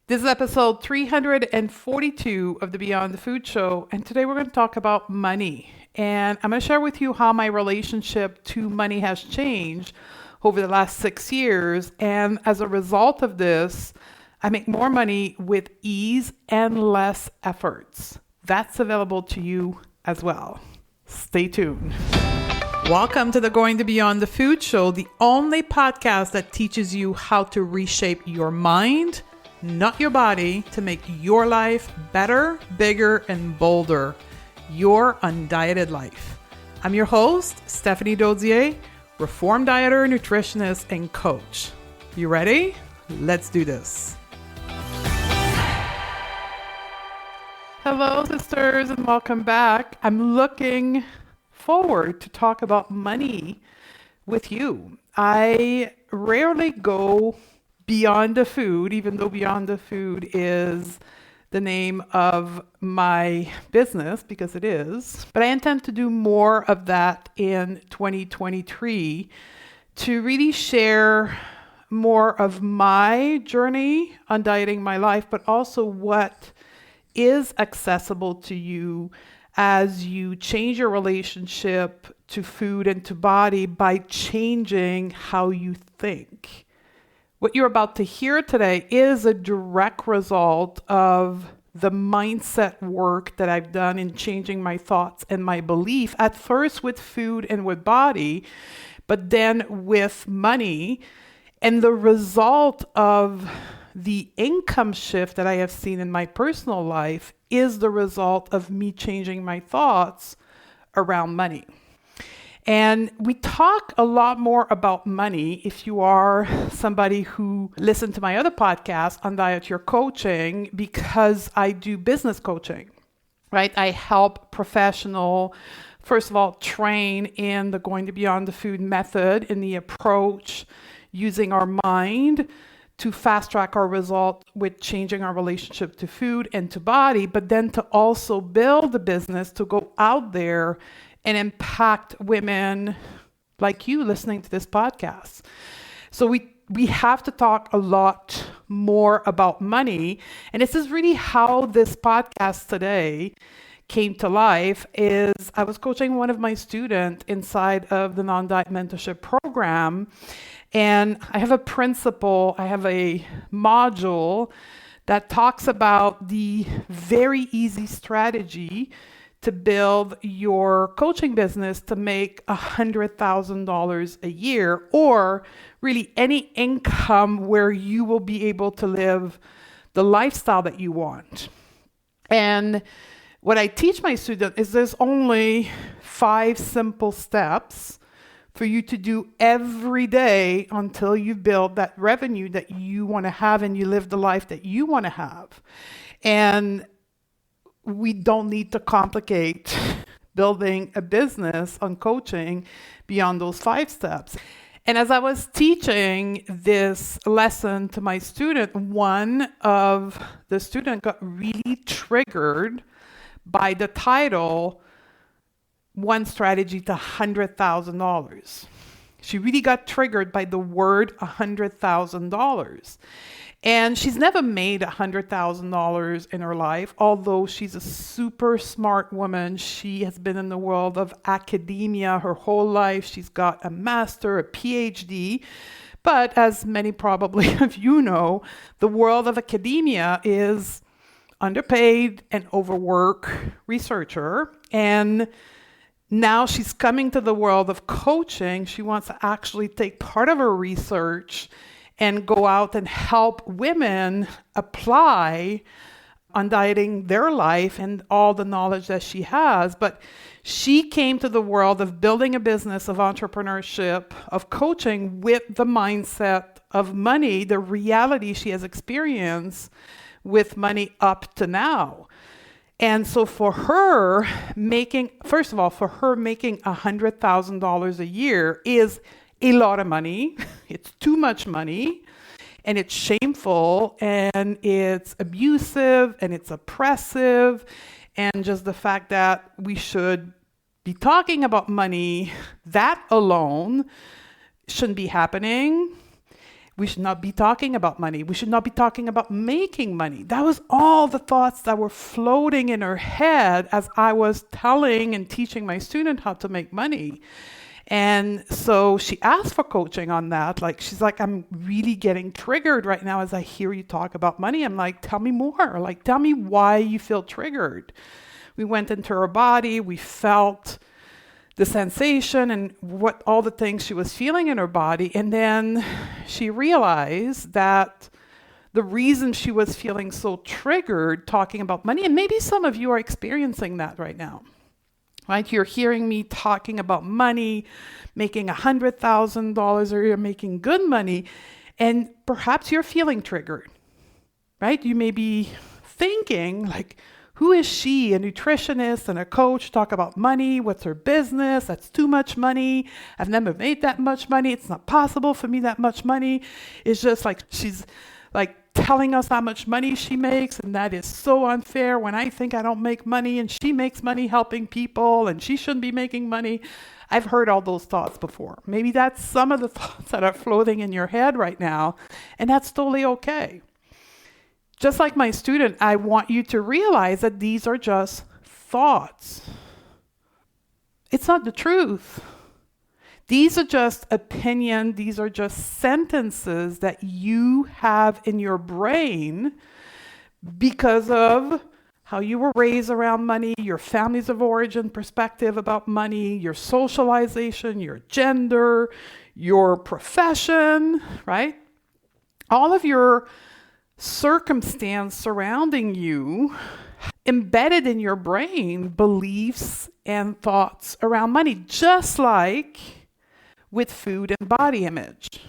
This is episode 342 of the Beyond the Food Show, and today we're going to talk about money. And I'm going to share with you how my relationship to money has changed over the last 6 years. And as a result of this, I make more money with ease and less efforts. That's available to you as well. Stay tuned. Welcome to the Going to Beyond the Food Show, the only podcast that teaches you how to reshape your mind, not your body, to make your life better, bigger, and bolder. Your undieted life. I'm your host, Stephanie Dozier, reformed dieter, nutritionist, and coach. You ready? Let's do this. Hello, sisters, and welcome back. I'm looking forward to talk about money with you. I rarely go beyond the food, even though Beyond the Food is the name of my business, because it is. But I intend to do more of that in 2023 to really share more of my journey on dieting my life, but also what is accessible to you as you change your relationship to food and to body by changing how you think. What you're about to hear today is a direct result of the mindset work that I've done in changing my thoughts and my belief, at first with food and with body, but then with money. And the result of the income shift that I have seen in my personal life is the result of me changing my thoughts around money. And we talk a lot more about money if you are somebody who listened to my other podcast on Diet Your Coaching, because I do business coaching, right? I help professional, first of all, train in the Going to Beyond the Food method, in the approach using our mind to fast track our result with changing our relationship to food and to body, but then to also build the business to go out there and impact women like you listening to this podcast. So we have to talk a lot more about money. And this is really how this podcast today came to life. Is I was coaching one of my students inside of the non-diet mentorship program. And I have a principle, I have a module that talks about the very easy strategy to build your coaching business to make $100,000 a year, or really any income where you will be able to live the lifestyle that you want. And what I teach my students is there's only 5 simple steps for you to do every day until you build that revenue that you want to have and you live the life that you want to have. And we don't need to complicate building a business on coaching beyond those 5 steps. And as I was teaching this lesson to my student, one of the students got really triggered by the title, One Strategy to $100,000. She really got triggered by the word $100,000. And she's never made $100,000 in her life, although she's a super smart woman. She has been in the world of academia her whole life. She's got a master, a PhD. But as many probably of you know, the world of academia is underpaid and overworked researcher. And now she's coming to the world of coaching. She wants to actually take part of her research and go out and help women apply on dieting their life and all the knowledge that she has. But she came to the world of building a business, of entrepreneurship, of coaching with the mindset of money, the reality she has experienced with money up to now. And so for her, making $100,000 a year is a lot of money. It's too much money, and it's shameful, and it's abusive, and it's oppressive, and just the fact that we should be talking about money, that alone shouldn't be happening. We should not be talking about money. We should not be talking about making money. That was all the thoughts that were floating in her head as I was telling and teaching my student how to make money. And so she asked for coaching on that. Like, she's like, I'm really getting triggered right now as I hear you talk about money. I'm like, tell me more. Like, tell me why you feel triggered. We went into her body. We felt the sensation and what all the things she was feeling in her body. And then she realized that the reason she was feeling so triggered talking about money, and maybe some of you are experiencing that right now, right? You're hearing me talking about money, making $100,000, or you're making good money, and perhaps you're feeling triggered, right? You may be thinking like, who is she, a nutritionist and a coach, talk about money? What's her business? That's too much money. I've never made that much money. It's not possible for me that much money. It's just like she's like telling us how much money she makes, and that is so unfair when I think I don't make money and she makes money helping people and she shouldn't be making money. I've heard all those thoughts before. Maybe that's some of the thoughts that are floating in your head right now, and that's totally okay. Just like my student, I want you to realize that these are just thoughts. It's not the truth. These are just opinion. These are just sentences that you have in your brain because of how you were raised around money, your families of origin perspective about money, your socialization, your gender, your profession, right? All of your circumstance surrounding you, embedded in your brain, beliefs and thoughts around money, just like with food and body image.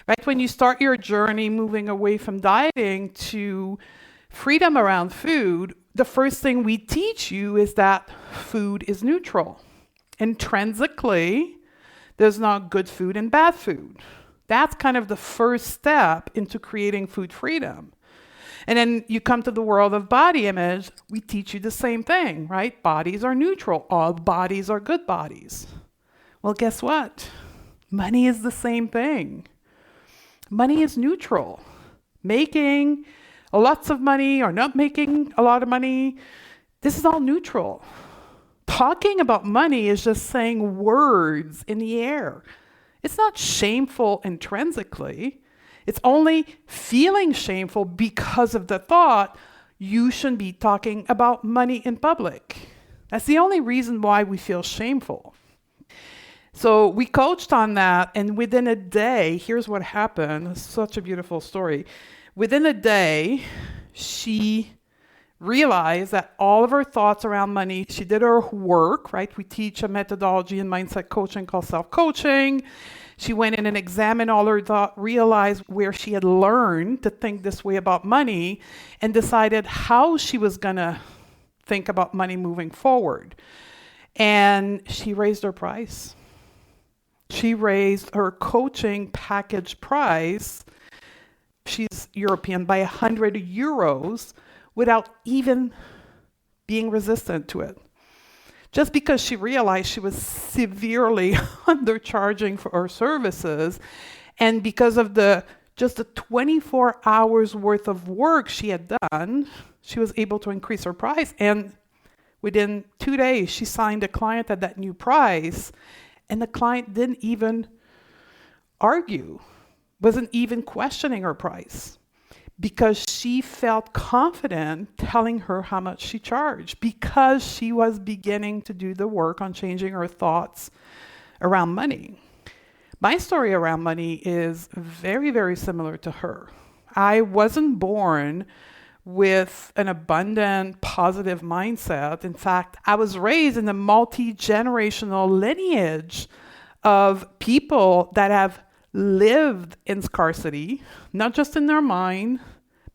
Right? When you start your journey moving away from dieting to freedom around food, the first thing we teach you is that food is neutral. Intrinsically, there's not good food and bad food. That's kind of the first step into creating food freedom. And then you come to the world of body image, we teach you the same thing, right? Bodies are neutral. All bodies are good bodies. Well, guess what? Money is the same thing. Money is neutral. Making lots of money or not making a lot of money, this is all neutral. Talking about money is just saying words in the air. It's not shameful intrinsically. It's only feeling shameful because of the thought you shouldn't be talking about money in public. That's the only reason why we feel shameful. So we coached on that, and within a day, here's what happened. It's such a beautiful story. Within a day, she realized that all of her thoughts around money, she did her work, right? We teach a methodology in mindset coaching called self-coaching. She went in and examined all her thoughts, realized where she had learned to think this way about money, and decided how she was going to think about money moving forward. And she raised her price. She raised her coaching package price. She's European, by 100 euros without even being resistant to it. Just because she realized she was severely undercharging for her services, and because of just the 24 hours worth of work she had done, she was able to increase her price. And within 2 days, she signed a client at that new price, and the client didn't even argue, wasn't even questioning her price, because she felt confident telling her how much she charged, because she was beginning to do the work on changing her thoughts around money. My story around money is very, very similar to her. I wasn't born with an abundant, positive mindset. In fact, I was raised in a multi-generational lineage of people that have lived in scarcity, not just in their mind,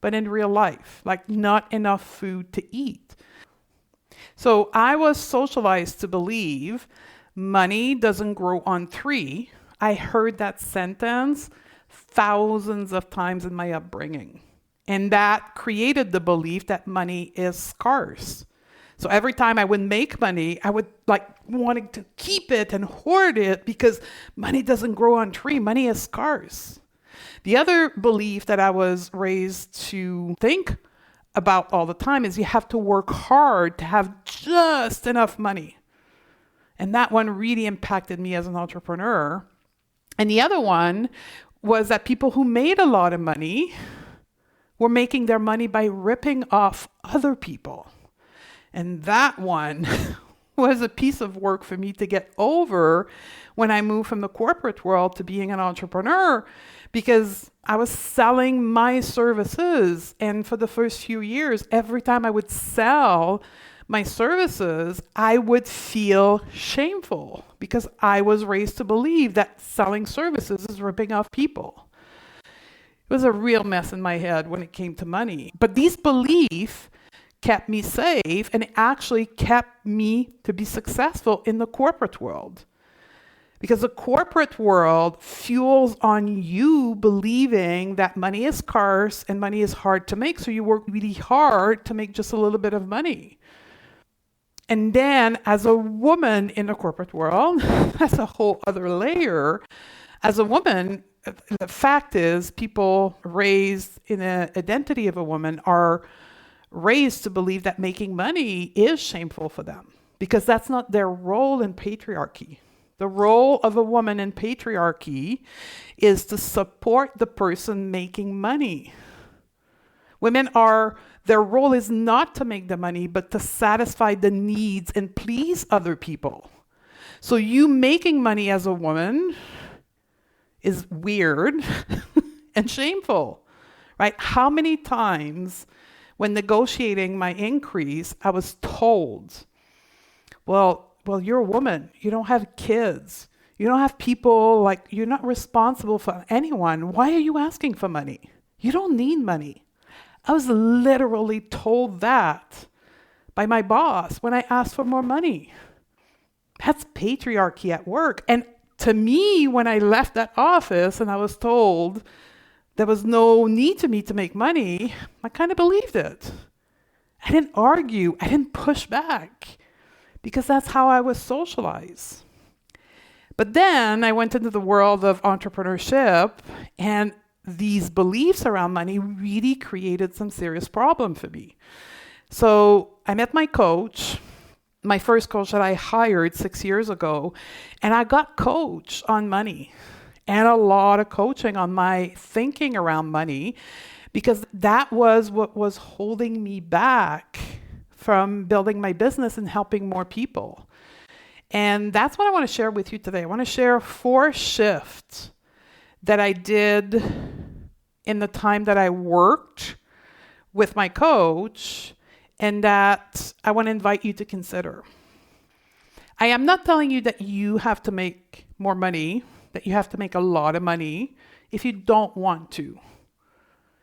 but in real life, like not enough food to eat. So I was socialized to believe money doesn't grow on trees. I heard that sentence thousands of times in my upbringing. And that created the belief that money is scarce. So every time I would make money, I would wanting to keep it and hoard it because money doesn't grow on trees. Money is scarce. The other belief that I was raised to think about all the time is you have to work hard to have just enough money. And that one really impacted me as an entrepreneur. And the other one was that people who made a lot of money were making their money by ripping off other people. And that one was a piece of work for me to get over when I moved from the corporate world to being an entrepreneur, because I was selling my services. And for the first few years, every time I would sell my services, I would feel shameful because I was raised to believe that selling services is ripping off people. It was a real mess in my head when it came to money. But these beliefs kept me safe, and it actually kept me to be successful in the corporate world. Because the corporate world fuels on you believing that money is scarce and money is hard to make, so you work really hard to make just a little bit of money. And then as a woman in the corporate world, that's a whole other layer. As a woman, the fact is people raised in an identity of a woman are raised to believe that making money is shameful for them because that's not their role in patriarchy. The role of a woman in patriarchy is to support the person making money. Their role is not to make the money, but to satisfy the needs and please other people. So you making money as a woman is weird and shameful, right? How many times when negotiating my increase, I was told, well, you're a woman. You don't have kids. You don't have people, like, you're not responsible for anyone. Why are you asking for money? You don't need money. I was literally told that by my boss when I asked for more money. That's patriarchy at work. And to me, when I left that office and I was told there was no need to me to make money, I kind of believed it. I didn't argue. I didn't push back because that's how I was socialized. But then I went into the world of entrepreneurship, and these beliefs around money really created some serious problem for me. So I met my coach, my first coach that I hired 6 years ago, and I got coached on money and a lot of coaching on my thinking around money, because that was what was holding me back from building my business and helping more people. And that's what I want to share with you today. I want to share 4 shifts that I did in the time that I worked with my coach, and that I want to invite you to consider. I am not telling you that you have to make more money, that you have to make a lot of money if you don't want to.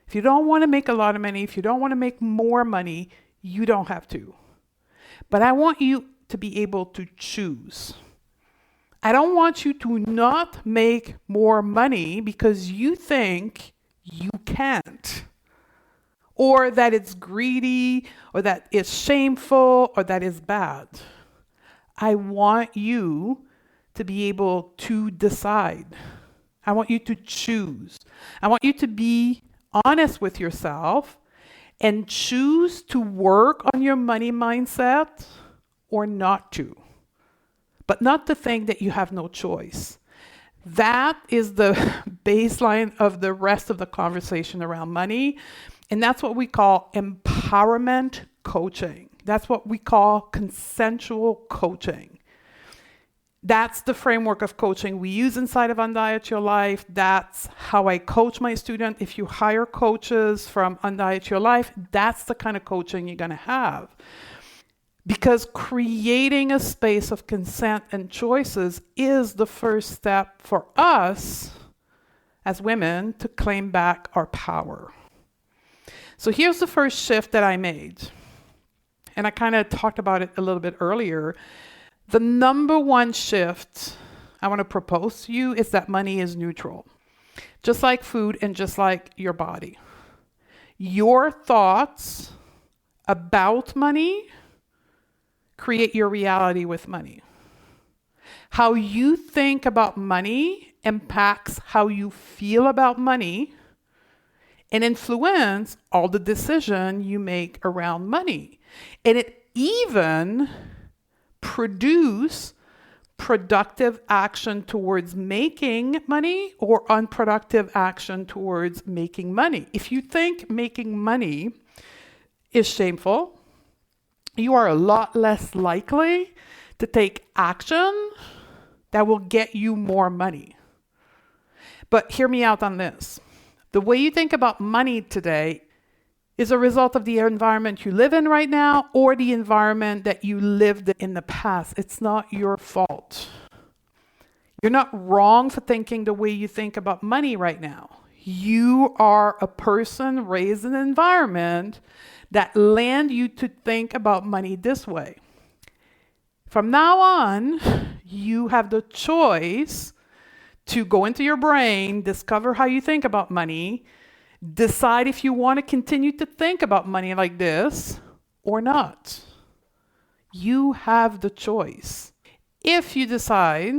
If you don't want to make a lot of money, if you don't want to make more money, you don't have to. But I want you to be able to choose. I don't want you to not make more money because you think you can't, or that it's greedy, or that it's shameful, or that it's bad. I want you to be able to decide. I want you to choose. I want you to be honest with yourself and choose to work on your money mindset or not to. But not to think that you have no choice. That is the baseline of the rest of the conversation around money. And that's what we call empowerment coaching. That's what we call consensual coaching. That's the framework of coaching we use inside of Undiet Your Life. That's how I coach my student. If you hire coaches from Undiet Your Life, that's the kind of coaching you're going to have. Because creating a space of consent and choices is the first step for us as women to claim back our power. So here's the first shift that I made. And I kind of talked about it a little bit earlier. The number one shift I want to propose to you is that money is neutral. Just like food and just like your body. Your thoughts about money create your reality with money. How you think about money impacts how you feel about money and influence all the decision you make around money. And it even produce productive action towards making money or unproductive action towards making money. If you think making money is shameful, you are a lot less likely to take action that will get you more money. But hear me out on this. The way you think about money today is a result of the environment you live in right now or the environment that you lived in the past. It's not your fault. You're not wrong for thinking the way you think about money right now. You are a person raised in an environment that land you to think about money this way. From now on, you have the choice to go into your brain, discover how you think about money, decide if you want to continue to think about money like this or not. You have the choice. If you decide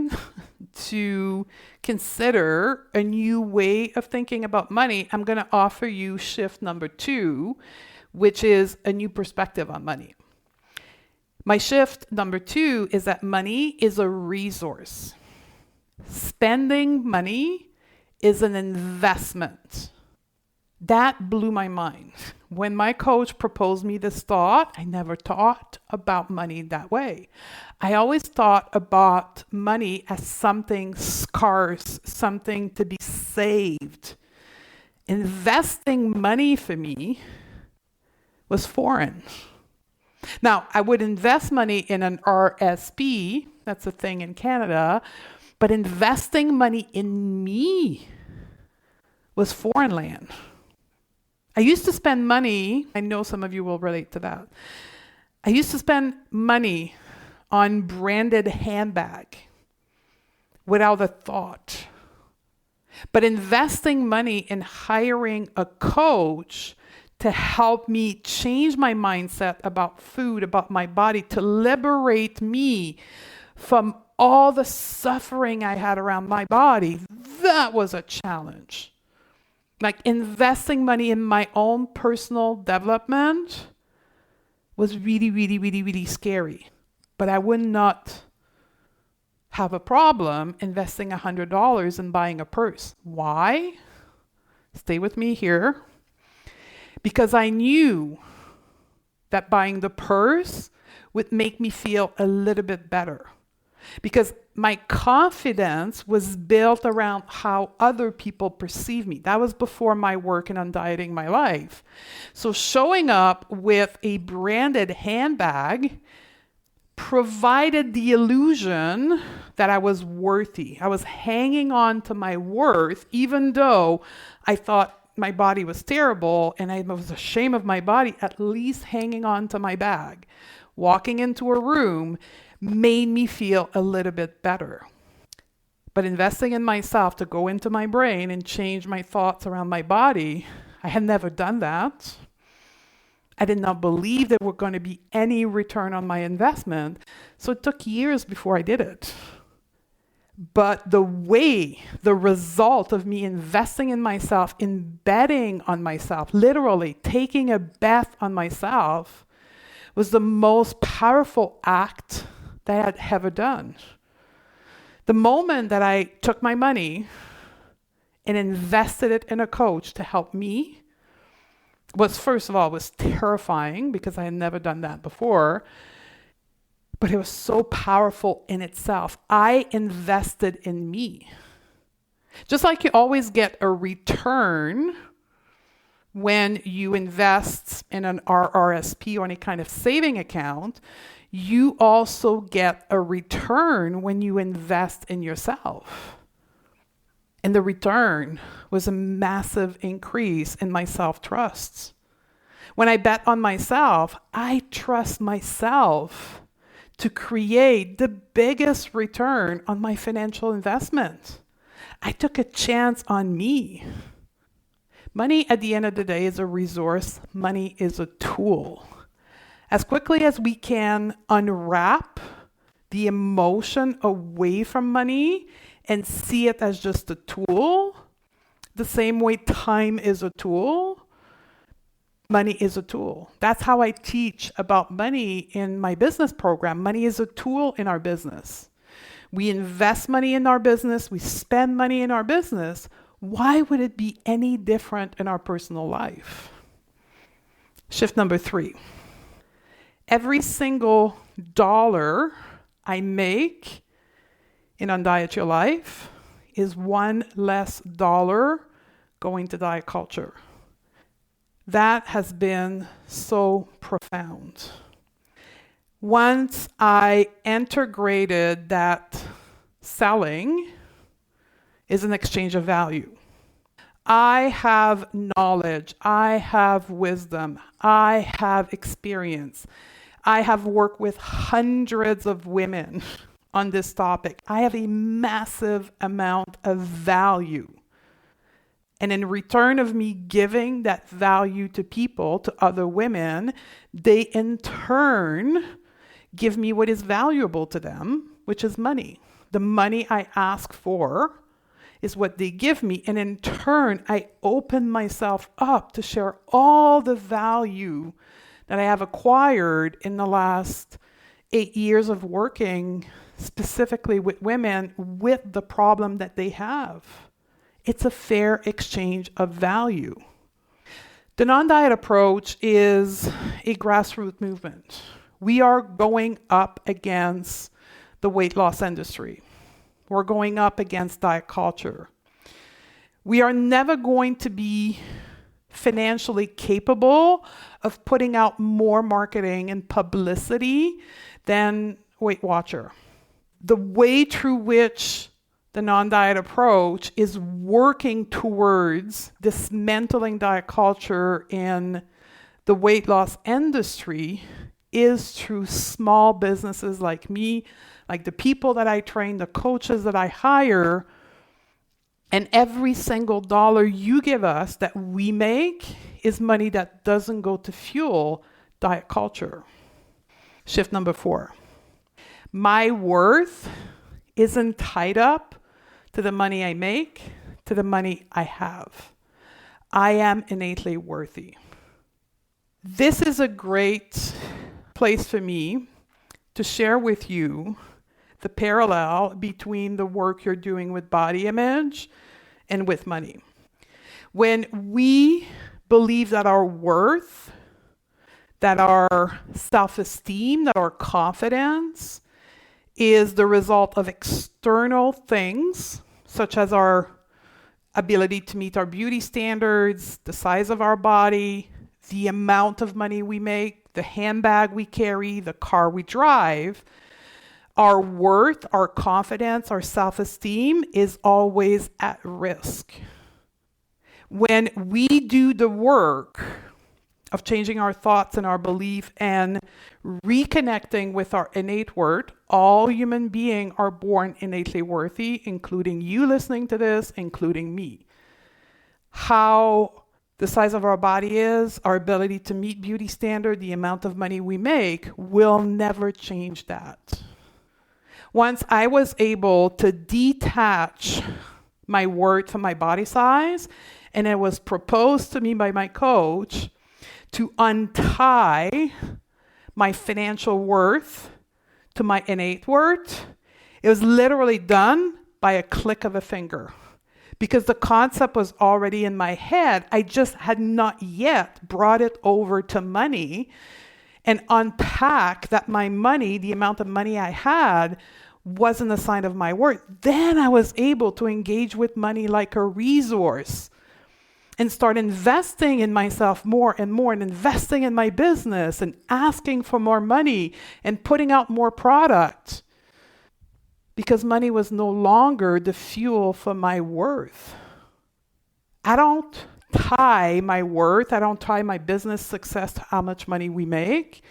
to consider a new way of thinking about money, I'm going to offer you shift number 2, which is a new perspective on money. My shift number 2 is that money is a resource. Spending money is an investment. That blew my mind. When my coach proposed me this thought, I never thought about money that way. I always thought about money as something scarce, something to be saved. Investing money for me was foreign. Now, I would invest money in an RSP, that's a thing in Canada, but investing money in me was foreign land. I used to spend money, I know some of you will relate to that. I used to spend money on branded handbag without a thought. But investing money in hiring a coach to help me change my mindset about food, about my body, to liberate me from all the suffering I had around my body, that was a challenge. Like investing money in my own personal development was really, really, really, really scary. But I would not have a problem investing $100 in buying a purse. Why? Stay with me here. Because I knew that buying the purse would make me feel a little bit better. Because my confidence was built around how other people perceive me. That was before my work in undieting my life. So showing up with a branded handbag provided the illusion that I was worthy. I was hanging on to my worth, even though I thought my body was terrible and I was ashamed of my body. At least hanging on to my bag, walking into a room made me feel a little bit better. But investing in myself to go into my brain and change my thoughts around my body, I had never done that. I did not believe there were going to be any return on my investment. So it took years before I did it. But the result of me investing in myself, in betting on myself, literally taking a bet on myself, was the most powerful act that I had ever done. The moment that I took my money and invested it in a coach to help me was, first of all, was terrifying because I had never done that before, but it was so powerful in itself. I invested in me. Just like you always get a return when you invest in an RRSP or any kind of saving account, you also get a return when you invest in yourself. And the return was a massive increase in my self-trust. When I bet on myself, I trust myself to create the biggest return on my financial investment. I took a chance on me. Money at the end of the day is a resource. Money is a tool. As quickly as we can unwrap the emotion away from money and see it as just a tool, the same way time is a tool, money is a tool. That's how I teach about money in my business program. Money is a tool in our business. We invest money in our business. We spend money in our business. Why would it be any different in our personal life? Shift number 3. Every single dollar I make in Undiet Your Life is one less dollar going to diet culture. That has been so profound. Once I integrated that selling is an exchange of value. I have knowledge, I have wisdom, I have experience. I have worked with hundreds of women on this topic. I have a massive amount of value. And in return of me giving that value to people, to other women, they in turn give me what is valuable to them, which is money. The money I ask for is what they give me. And in turn, I open myself up to share all the value that I have acquired in the last 8 years of working specifically with women with the problem that they have. It's a fair exchange of value. The non-diet approach is a grassroots movement. We are going up against the weight loss industry. We're going up against diet culture. We are never going to be financially capable of putting out more marketing and publicity than Weight Watcher. The way through which the non-diet approach is working towards dismantling diet culture in the weight loss industry is through small businesses like me, like the people that I train, the coaches that I hire. And every single dollar you give us that we make is money that doesn't go to fuel diet culture. Shift number 4. My worth isn't tied up to the money I make, to the money I have. I am innately worthy. This is a great place for me to share with you the parallel between the work you're doing with body image and with money. When we believe that our worth, that our self-esteem, that our confidence is the result of external things, such as our ability to meet our beauty standards, the size of our body, the amount of money we make, the handbag we carry, the car we drive, our worth, our confidence, our self-esteem is always at risk. When we do the work of changing our thoughts and our belief and reconnecting with our innate worth, all human beings are born innately worthy, including you listening to this, including me. How the size of our body is, our ability to meet beauty standard, the amount of money we make will never change that. Once I was able to detach my worth from my body size, and it was proposed to me by my coach to untie my financial worth to my innate worth, it was literally done by a click of a finger. Because the concept was already in my head, I just had not yet brought it over to money and unpack that my money, the amount of money I had, wasn't a sign of my worth. Then I was able to engage with money like a resource and start investing in myself more and more, and investing in my business and asking for more money and putting out more product, because money was no longer the fuel for my worth. I don't tie my worth, I don't tie my business success to how much money we make.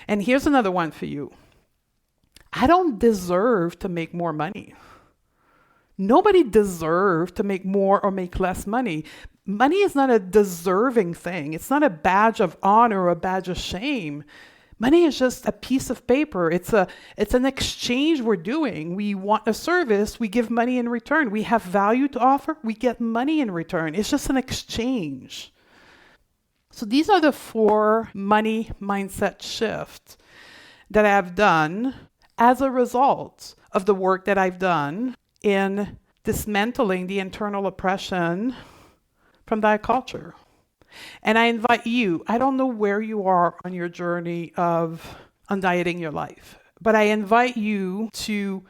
And here's another one for you. I don't deserve to make more money. Nobody deserves to make more or make less money. Money is not a deserving thing. It's not a badge of honor or a badge of shame. Money is just a piece of paper. It's an exchange we're doing. We want a service, we give money in return. We have value to offer, we get money in return. It's just an exchange. So these are the 4 money mindset shifts that I've done as a result of the work that I've done in dismantling the internal oppression from diet culture. And I invite you, I don't know where you are on your journey of undieting your life, but I invite you to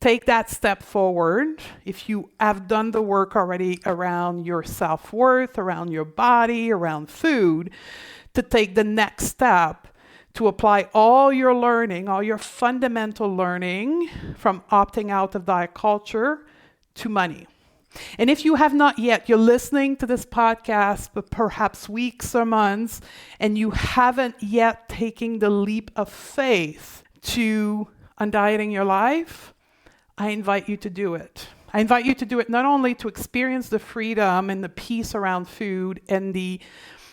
take that step forward. If you have done the work already around your self-worth, around your body, around food, to take the next step to apply all your learning, all your fundamental learning from opting out of diet culture to money. And if you have not yet, you're listening to this podcast, but perhaps weeks or months, and you haven't yet taken the leap of faith to undieting your life, I invite you to do it. I invite you to do it not only to experience the freedom and the peace around food and the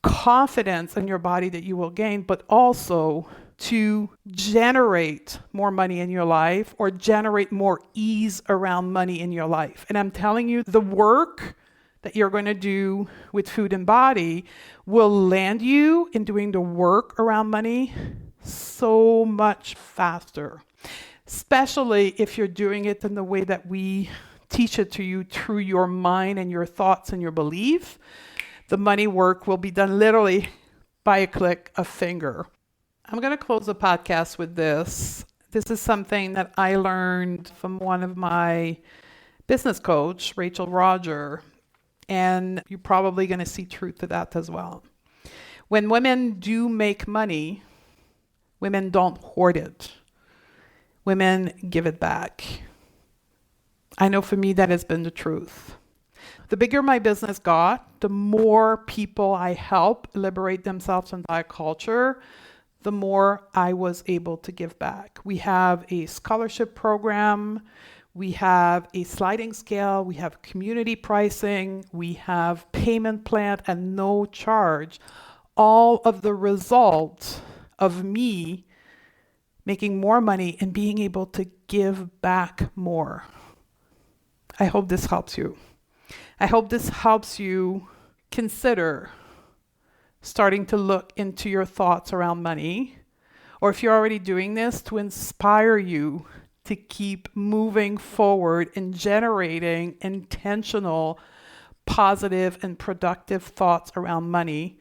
confidence in your body that you will gain, but also to generate more money in your life or generate more ease around money in your life. And I'm telling you, the work that you're going to do with food and body will land you in doing the work around money so much faster, especially if you're doing it in the way that we teach it to you through your mind and your thoughts and your belief. The money work will be done literally by a click of finger. I'm going to close the podcast with this. This is something that I learned from one of my business coach, Rachel Roger, and you're probably going to see truth to that as well. When women do make money, women don't hoard it. Women give it back. I know for me that has been the truth. The bigger my business got, the more people I help liberate themselves from diet culture, the more I was able to give back. We have a scholarship program, we have a sliding scale, we have community pricing, we have payment plan at no charge. All of the result of me making more money and being able to give back more. I hope this helps you. I hope this helps you consider starting to look into your thoughts around money, or if you're already doing this, to inspire you to keep moving forward and generating intentional, positive, and productive thoughts around money,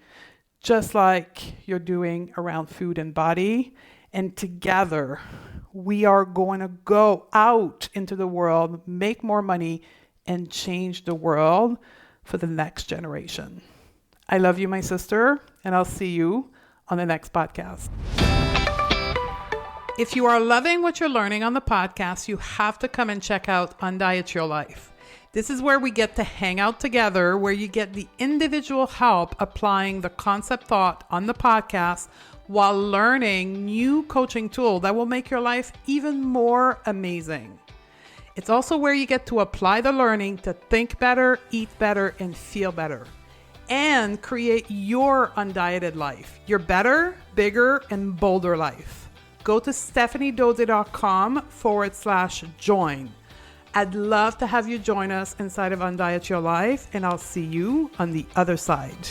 just like you're doing around food and body. And together, we are going to go out into the world, make more money, and change the world for the next generation. I love you, my sister, and I'll see you on the next podcast. If you are loving what you're learning on the podcast, you have to come and check out Undiet Your Life. This is where we get to hang out together, where you get the individual help applying the concept thought on the podcast while learning new coaching tools that will make your life even more amazing. It's also where you get to apply the learning to think better, eat better, and feel better, and create your undieted life, your better, bigger, and bolder life. Go to stephaniedodze.com/join. I'd love to have you join us inside of Undiet Your Life, and I'll see you on the other side.